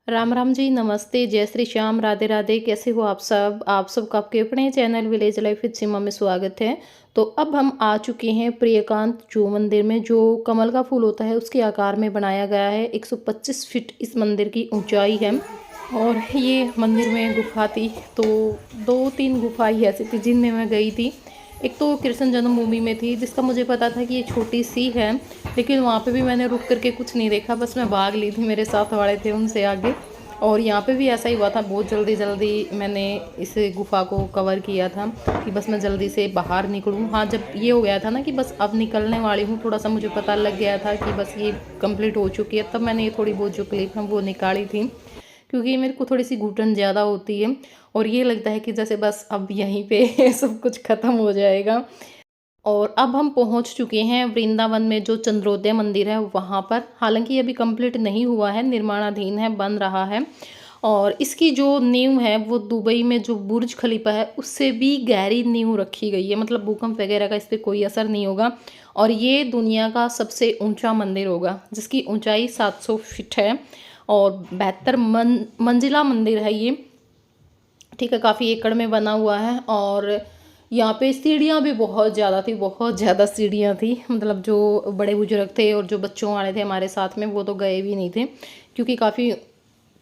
राम राम जी, नमस्ते, जय श्री श्याम, राधे राधे। कैसे हो आप सबका आपके अपने चैनल विलेज लाइफ विद सीमा में स्वागत है। तो अब हम आ चुके हैं प्रियकांत जू मंदिर में, जो कमल का फूल होता है उसके आकार में बनाया गया है। 125 फीट इस मंदिर की ऊंचाई है। और ये मंदिर में गुफा थी, तो दो तीन गुफाएं ऐसी थी जिनमें मैं गई थी। एक तो कृष्ण जन्मभूमि में थी, जिसका मुझे पता था कि ये छोटी सी है, लेकिन वहाँ पे भी मैंने रुक करके कुछ नहीं देखा, बस मैं भाग ली थी, मेरे साथ वाले थे उनसे आगे। और यहाँ पे भी ऐसा ही हुआ था, बहुत जल्दी जल्दी मैंने इस गुफा को कवर किया था कि बस मैं जल्दी से बाहर निकलूँ। हाँ, जब ये हो गया था ना कि बस अब निकलने वाली हूँ, थोड़ा सा मुझे पता लग गया था कि बस ये कंप्लीट हो चुकी है, तब मैंने ये थोड़ी बहुत जो क्लिप है वो निकाली थी, क्योंकि मेरे को थोड़ी सी घुटन ज़्यादा होती है और ये लगता है कि जैसे बस अब यहीं पे सब कुछ ख़त्म हो जाएगा। और अब हम पहुंच चुके हैं वृंदावन में, जो चंद्रोदय मंदिर है वहां पर। हालांकि ये अभी कंप्लीट नहीं हुआ है, निर्माणाधीन है, बन रहा है। और इसकी जो नींव है वो दुबई में जो बुर्ज खलीफा है उससे भी गहरी नींव रखी गई है, मतलब भूकंप वगैरह का इस पर कोई असर नहीं होगा। और ये दुनिया का सबसे ऊंचा मंदिर होगा, जिसकी ऊंचाई 700 फीट है और 72 मंजिला मंदिर है ये। ठीक है, काफ़ी एकड़ में बना हुआ है। और यहाँ पे सीढ़ियाँ भी बहुत ज़्यादा थी, बहुत ज़्यादा सीढ़ियाँ थी। मतलब जो बड़े बुजुर्ग थे और जो बच्चों वाले थे हमारे साथ में, वो तो गए भी नहीं थे, क्योंकि काफ़ी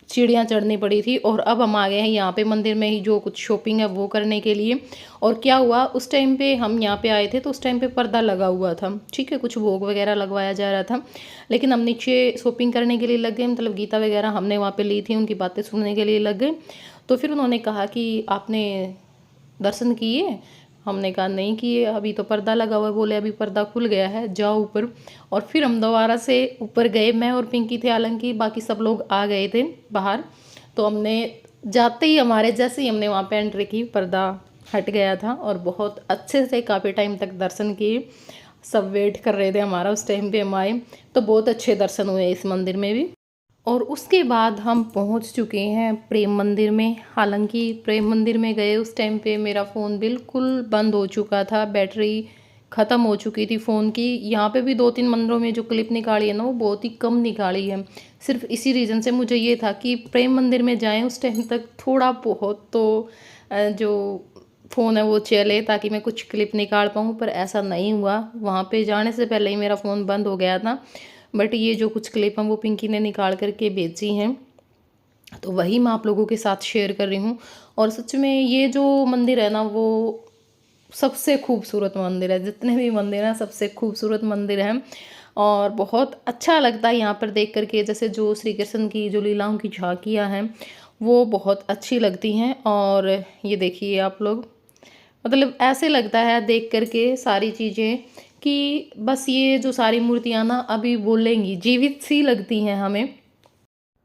सीढ़ियाँ चढ़नी पड़ी थी। और अब हम आ गए हैं यहाँ पे मंदिर में ही जो कुछ शॉपिंग है वो करने के लिए। और क्या हुआ, उस टाइम पे हम यहाँ पे आए थे तो उस टाइम पे पर्दा लगा हुआ था, ठीक है, कुछ भोग वगैरह लगवाया जा रहा था। लेकिन हम नीचे शॉपिंग करने के लिए लग गए, मतलब गीता वगैरह हमने वहाँ पे ली थी, उनकी बातें सुनने के लिए लग गए। तो फिर उन्होंने कहा कि आपने दर्शन किए? हमने कहा नहीं किए, अभी तो पर्दा लगा हुआ है। बोले अभी पर्दा खुल गया है, जाओ ऊपर। और फिर हम दोबारा से ऊपर गए, मैं और पिंकी थे, हालांकि बाकी सब लोग आ गए थे बाहर। तो हमने जाते ही, हमारे जैसे ही हमने वहाँ पे एंट्री की, पर्दा हट गया था और बहुत अच्छे से काफ़ी टाइम तक दर्शन किए। सब वेट कर रहे थे हमारा, उस टाइम पे हम आए, तो बहुत अच्छे दर्शन हुए इस मंदिर में भी। और उसके बाद हम पहुंच चुके हैं प्रेम मंदिर में। हालांकि प्रेम मंदिर में गए उस टाइम पे मेरा फ़ोन बिल्कुल बंद हो चुका था, बैटरी ख़त्म हो चुकी थी फ़ोन की। यहाँ पे भी दो तीन मंदिरों में जो क्लिप निकाली है ना, वो बहुत ही कम निकाली है। सिर्फ इसी रीज़न से मुझे ये था कि प्रेम मंदिर में जाएं उस टाइम तक थोड़ा बहुत तो जो फ़ोन है वो चले, ताकि मैं कुछ क्लिप निकाल पाऊँ, पर ऐसा नहीं हुआ। वहाँ पे जाने से पहले ही मेरा फ़ोन बंद हो गया था। बट ये जो कुछ क्लिप हैं वो पिंकी ने निकाल करके भेजी हैं, तो वही मैं आप लोगों के साथ शेयर कर रही हूँ। और सच में ये जो मंदिर है ना, वो सबसे खूबसूरत मंदिर है, जितने भी मंदिर हैं सबसे खूबसूरत मंदिर है। और बहुत अच्छा लगता है यहाँ पर देख करके, जैसे जो श्री कृष्ण की जो लीलाओं की झांकियाँ हैं वो बहुत अच्छी लगती हैं। और ये देखिए आप लोग, मतलब ऐसे लगता है देख करके सारी चीज़ें कि बस ये जो सारी मूर्तियाँ ना अभी बोलेंगी, जीवित सी लगती हैं हमें।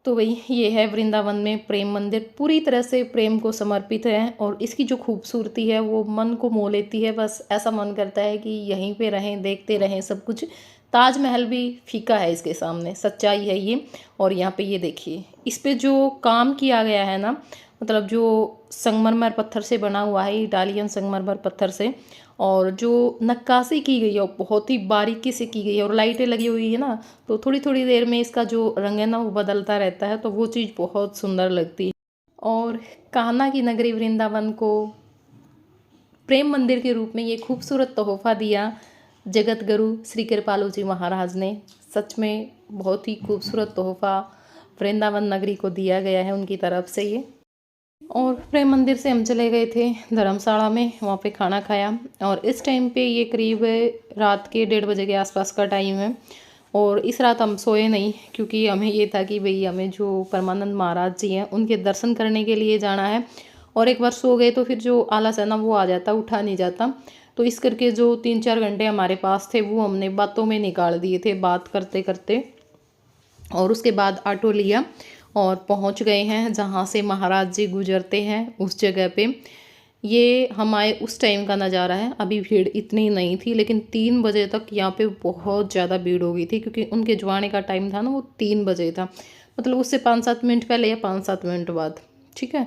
तो वही ये है वृंदावन में प्रेम मंदिर, पूरी तरह से प्रेम को समर्पित है। और इसकी जो खूबसूरती है वो मन को मोह लेती है, बस ऐसा मन करता है कि यहीं पे रहें, देखते रहें सब कुछ। ताजमहल भी फीका है इसके सामने, सच्चाई है ये। और यहाँ पे ये देखिए, इस पे जो काम किया गया है ना, मतलब जो संगमरमर पत्थर से बना हुआ है, इटालियन संगमरमर पत्थर से, और जो नक्काशी की गई है वो बहुत ही बारीकी से की गई है। और लाइटें लगी हुई है ना, तो थोड़ी थोड़ी देर में इसका जो रंग है ना वो बदलता रहता है, तो वो चीज़ बहुत सुंदर लगती है। और कान्हा की नगरी वृंदावन को प्रेम मंदिर के रूप में ये खूबसूरत तोहफा दिया जगत गुरु श्री कृपालु जी महाराज ने। सच में बहुत ही खूबसूरत तोहफा वृंदावन नगरी को दिया गया है उनकी तरफ से ये। और प्रेम मंदिर से हम चले गए थे धर्मशाला में, वहाँ पे खाना खाया। और इस टाइम पे ये करीब रात के 1:30 बजे के आसपास का टाइम है। और इस रात हम सोए नहीं, क्योंकि हमें ये था कि भाई हमें जो परमानंद महाराज जी हैं उनके दर्शन करने के लिए जाना है। और एक बार सो गए तो फिर जो आलस है ना वो आ जाता, उठा नहीं जाता। तो इस करके जो 3-4 घंटे हमारे पास थे वो हमने बातों में निकाल दिए थे, बात करते करते। और उसके बाद ऑटो लिया और पहुंच गए हैं जहां से महाराज जी गुजरते हैं, उस जगह पे। ये हमारे उस टाइम का नज़ारा है, अभी भीड़ इतनी नहीं थी, लेकिन 3 बजे तक यहाँ पे बहुत ज़्यादा भीड़ हो गई थी, क्योंकि उनके जो आने का टाइम था ना वो 3 बजे था, मतलब उससे 5-7 मिनट पहले या 5-7 मिनट बाद। ठीक है,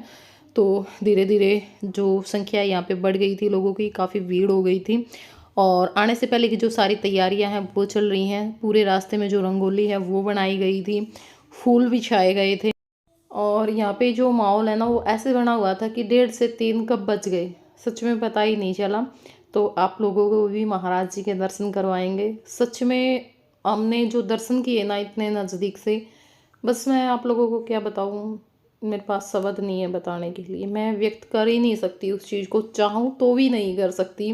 तो धीरे धीरे जो संख्या यहाँ पे बढ़ गई थी लोगों की, काफ़ी भीड़ हो गई थी। और आने से पहले की जो सारी तैयारियां हैं वो चल रही हैं, पूरे रास्ते में जो रंगोली है वो बनाई गई थी, फूल बिछाए गए थे। और यहाँ पे जो माहौल है ना वो ऐसे बना हुआ था कि 1:30 से 3 कब बज गए सच में पता ही नहीं चला। तो आप लोगों को भी महाराज जी के दर्शन करवाएंगे। सच में हमने जो दर्शन किए ना इतने नज़दीक से, बस मैं आप लोगों को क्या बताऊँ, मेरे पास शब्द नहीं है बताने के लिए। मैं व्यक्त कर ही नहीं सकती उस चीज़ को, चाहूँ तो भी नहीं कर सकती।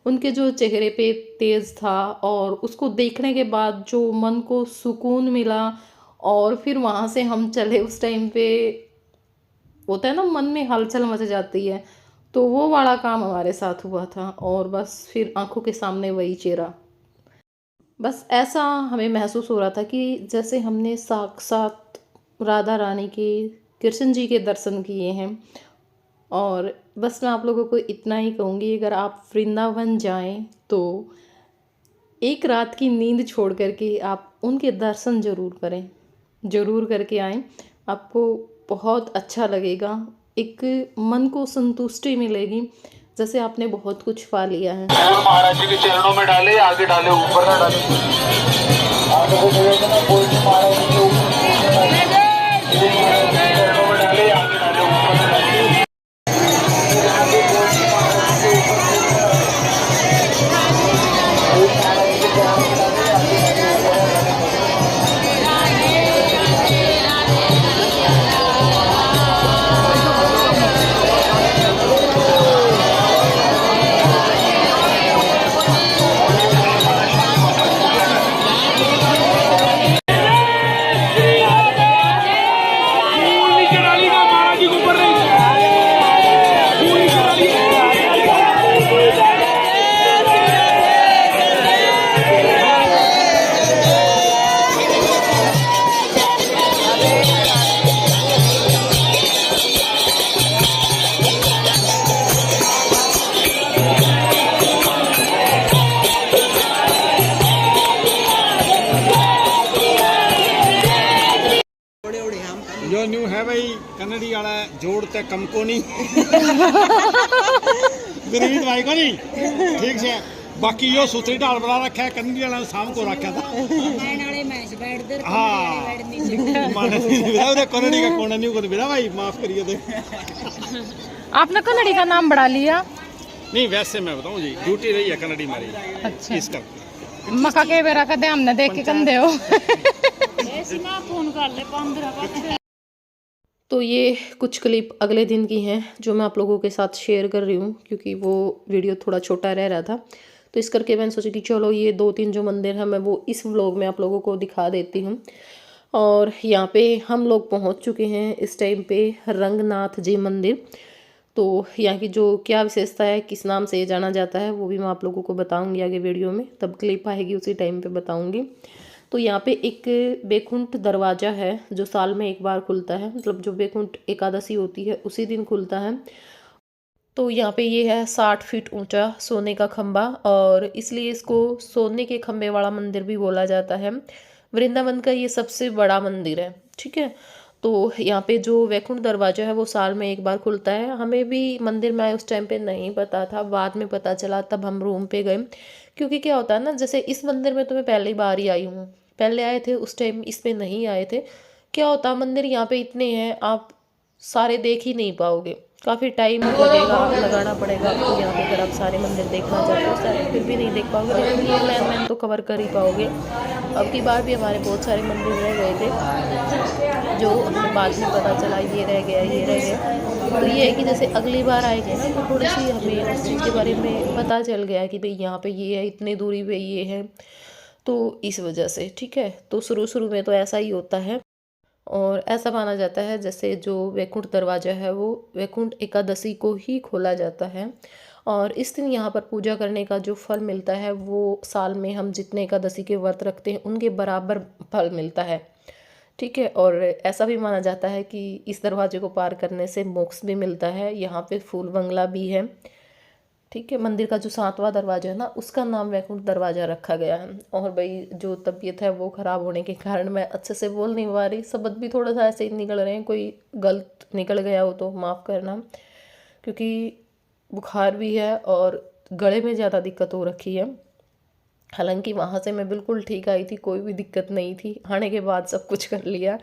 उनके जो चेहरे पे तेज़ था और उसको देखने के बाद जो मन को सुकून मिला, और फिर वहाँ से हम चले उस टाइम पे, होता है ना मन में हलचल मच जाती है, तो वो वाला काम हमारे साथ हुआ था। और बस फिर आंखों के सामने वही चेहरा, बस ऐसा हमें महसूस हो रहा था कि जैसे हमने साक्षात राधा रानी के, कृष्ण जी के दर्शन किए हैं। और बस मैं आप लोगों को इतना ही कहूँगी, अगर आप वृंदावन जाएं तो एक रात की नींद छोड़ करके आप उनके दर्शन ज़रूर करें, ज़रूर करके आएँ। आपको बहुत अच्छा लगेगा, एक मन को संतुष्टि मिलेगी, जैसे आपने बहुत कुछ पा लिया है। महाराज जी के चरणों में डाले, आगे डाले, ऊपर ना डाले। आगे को ना कोई भी महाराज जी के चरणों में डाले, आगे डाले, ऊपर ना डाले। आगे कोई भी महाराज जी के ऊपर महाराज जी के चरणों में डाले, आगे डाले, ऊपर ना डाले। जो न्यू है भाई कन्नड़ी वाला जोड़ ते कम को नहीं गुरमीत भाई को नहीं ठीक से। बाकी यो सूत्री ढाल बना रखा है, कन्नड़ी वाला शाम को रखा था। हाँ कन्नड़ी का कौन नहीं को बिना भाई माफ करिए दे। आपने कन्नड़ी का नाम बढ़ा लिया? नहीं वैसे मैं बताऊँ जी, ड्यूटी रही है कन्नड़ी मारी। अच्छा, इस करके मका के बेरा कदे हमने देख के कंदे हो। फोन कर ले 15। तो ये कुछ क्लिप अगले दिन की हैं जो मैं आप लोगों के साथ शेयर कर रही हूँ, क्योंकि वो वीडियो थोड़ा छोटा रह रहा था, तो इस करके मैंने सोचा कि चलो ये 2-3 जो मंदिर हैं मैं वो इस व्लॉग में आप लोगों को दिखा देती हूँ। और यहाँ पे हम लोग पहुँच चुके हैं इस टाइम पे रंगनाथ जी मंदिर। तो यहाँ की जो क्या विशेषता है, किस नाम से ये जाना जाता है, वो भी मैं आप लोगों को बताऊँगी आगे वीडियो में, तब क्लिप आएगी उसी टाइम पर बताऊँगी। तो यहाँ पे एक बैकुंठ दरवाज़ा है जो साल में एक बार खुलता है, मतलब जो बैकुंठ एकादशी होती है उसी दिन खुलता है। तो यहाँ पे ये है 60 फीट ऊंचा सोने का खंबा, और इसलिए इसको सोने के खंबे वाला मंदिर भी बोला जाता है। वृंदावन का ये सबसे बड़ा मंदिर है, ठीक है। तो यहाँ पे जो वैकुंठ दरवाज़ा है वो साल में एक बार खुलता है। हमें भी मंदिर में आए उस टाइम पे नहीं पता था, बाद में पता चला, तब हम रूम पे गए। क्योंकि क्या होता है ना, जैसे इस मंदिर में तो मैं पहली बार ही आई हूँ, पहले आए थे उस टाइम इसमें नहीं आए थे। क्या होता है, मंदिर यहाँ पे इतने हैं आप सारे देख ही नहीं पाओगे, काफ़ी टाइम लगेगा, लगाना पड़ेगा आपको यहाँ पे। अगर आप सारे मंदिर देखना चाहते हो सारे फिर भी नहीं देख पाओगे, लेकिन ये मैन तो कवर कर ही पाओगे। अब की बार भी हमारे बहुत सारे मंदिर रह गए थे जो हमें बाद में पता चला ये रह गया ये रह गया। तो ये है कि जैसे अगली बार आएंगे ना तो थोड़ी सी हमें उस चीज़ के बारे में पता चल गया कि भाई यहाँ पे ये है, इतने दूरी पे ये है, तो इस वजह से, ठीक है। तो शुरू शुरू में तो ऐसा ही होता है, और ऐसा माना जाता है जैसे जो वैकुंठ दरवाज़ा है वो वैकुंठ एकादशी को ही खोला जाता है। और इस दिन यहाँ पर पूजा करने का जो फल मिलता है वो साल में हम जितने एकादशी के व्रत रखते हैं उनके बराबर फल मिलता है, ठीक है। और ऐसा भी माना जाता है कि इस दरवाजे को पार करने से मोक्ष भी मिलता है। यहाँ पे फूल बंगला भी है, ठीक है। मंदिर का जो 7वां दरवाजा है ना उसका नाम वैकुंठ दरवाज़ा रखा गया है। और भाई जो तबीयत है वो ख़राब होने के कारण मैं अच्छे से बोल नहीं पा रही, शब्द भी थोड़ा सा ऐसे ही निकल रहे हैं, कोई गलत निकल गया हो तो माफ़ करना, क्योंकि बुखार भी है और गले में ज़्यादा दिक्कत हो रखी है। हालांकि वहाँ से मैं बिल्कुल ठीक आई थी, कोई भी दिक्कत नहीं थी, आने के बाद सब कुछ कर लिया।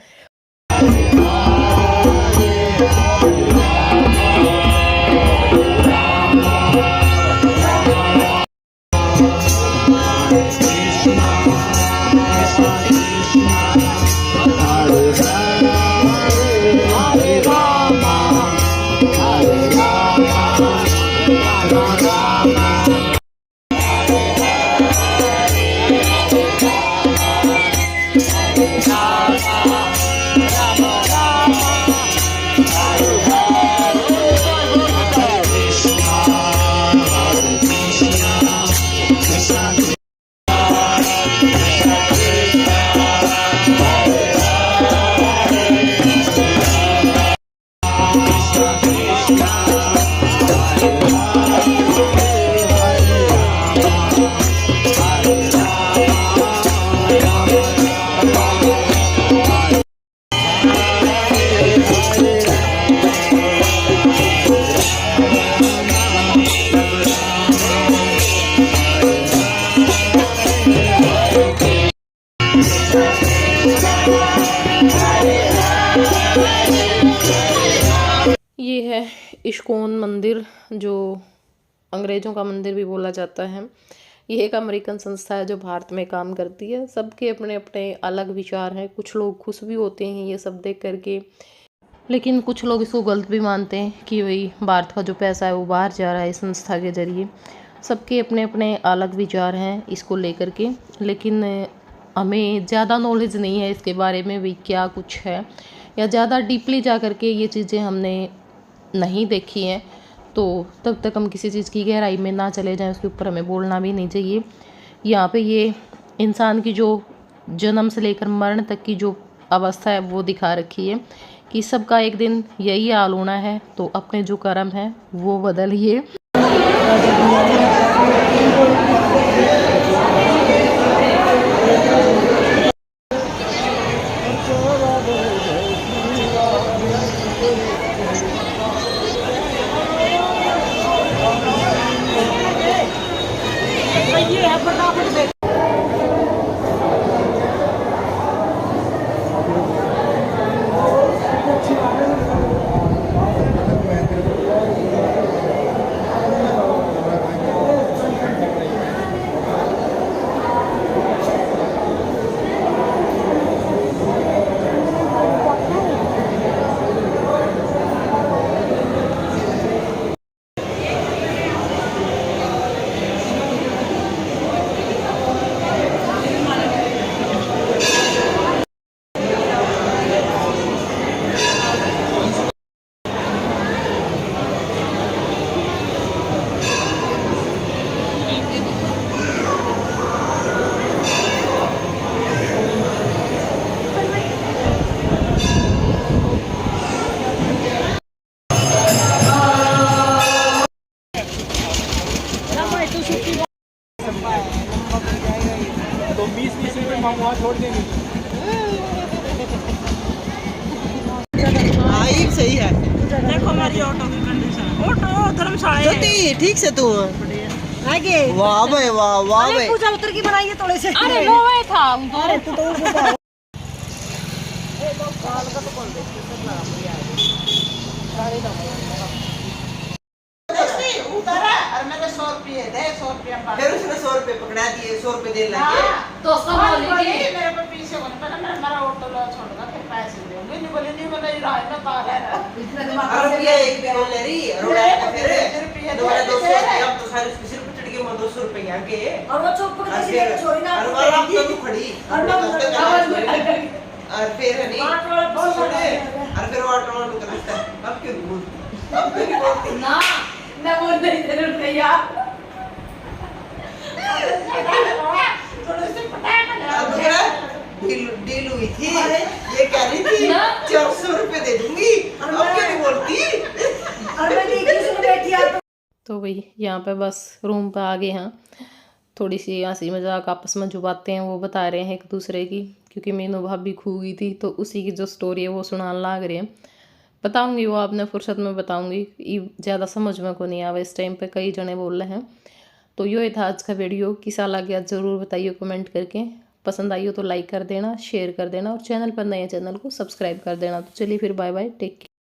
ये है इस्कॉन मंदिर, जो अंग्रेज़ों का मंदिर भी बोला जाता है। ये एक अमेरिकन संस्था है जो भारत में काम करती है। सबके अपने अपने अलग विचार हैं। कुछ लोग खुश भी होते हैं ये सब देख करके, लेकिन कुछ लोग इसको गलत भी मानते हैं कि वही भारत का जो पैसा है वो बाहर जा रहा है इस संस्था के ज़रिए। सबके अपने अपने अलग विचार हैं इसको लेकर के, लेकिन हमें ज़्यादा नॉलेज नहीं है इसके बारे में भी क्या कुछ है, या ज़्यादा डीपली जा कर के ये चीज़ें हमने नहीं देखी हैं, तो तब तक हम किसी चीज़ की गहराई में ना चले जाएं, उसके ऊपर हमें बोलना भी नहीं चाहिए। यहाँ पे ये इंसान की जो जन्म से लेकर मरण तक की जो अवस्था है वो दिखा रखी है कि सबका एक दिन यही हाल होना है, तो अपने जो कर्म है वो बदलिए। तो 20-20 रुपये हम वहाँ छोड़ देंगे। हाँ ये सही है। देखो हमारी ऑटो की कंडीशन, ऑटो धर्मशाला है। ज्योति ठीक से तू आगे वाह भाई वाह वाह भाई। पूजा उतर की बनाई है थोड़े से। अरे लोहे था अरे तू तो फिर उसने 100 रुपए पकड़ा दिए, 100 रुपए देने लगे। तो सब बोलेंगे मेरे को पीछे होने पर मैं हमारा ऑटो लो छोड़ूंगा, फिर पैसे दूंगी। नहीं बोले नहीं बोले राय में तार है और रुपया एक भी बोल रही रोड़ा का फिर दोबारा 200 रुपया। अब तो सारे उसके सिर पे चढ़ के मैं 200 रुपए आके और वो चुप करके सीधे छोड़ी ना और वो रात को तू खड़ी और फिर है नहीं और फिर वो ऑटो वाला करता है। अब क्यों बोल, अब क्यों बोलती ना मैं बोल नहीं दे रही यार। डील हुई थी, ये कह रही थी 400 रुपए दे दूंगी, अब क्यों नहीं बोलती। और मैं देखी उसमें बैठी तो वही यहाँ पे बस रूम पे आ गए हैं, थोड़ी सी हंसी मजाक आपस में जो बातें हैं वो बता रहे हैं एक दूसरे की, क्योंकि मीनू भाभी खो गई थी तो उसी की जो स्टोरी है वो सुनाने लग रहे हैं। बताऊंगी वो आपने फुर्सत में बताऊंगी, ज़्यादा समझ में को नहीं आवे इस टाइम पे, कई जने बोल रहे हैं। तो ये था आज का वीडियो, किसा लगा ज़रूर बताइए कमेंट करके। पसंद आई हो तो लाइक कर देना, शेयर कर देना, और चैनल पर नए चैनल को सब्सक्राइब कर देना। तो चलिए फिर बाय बाय, टेक केयर।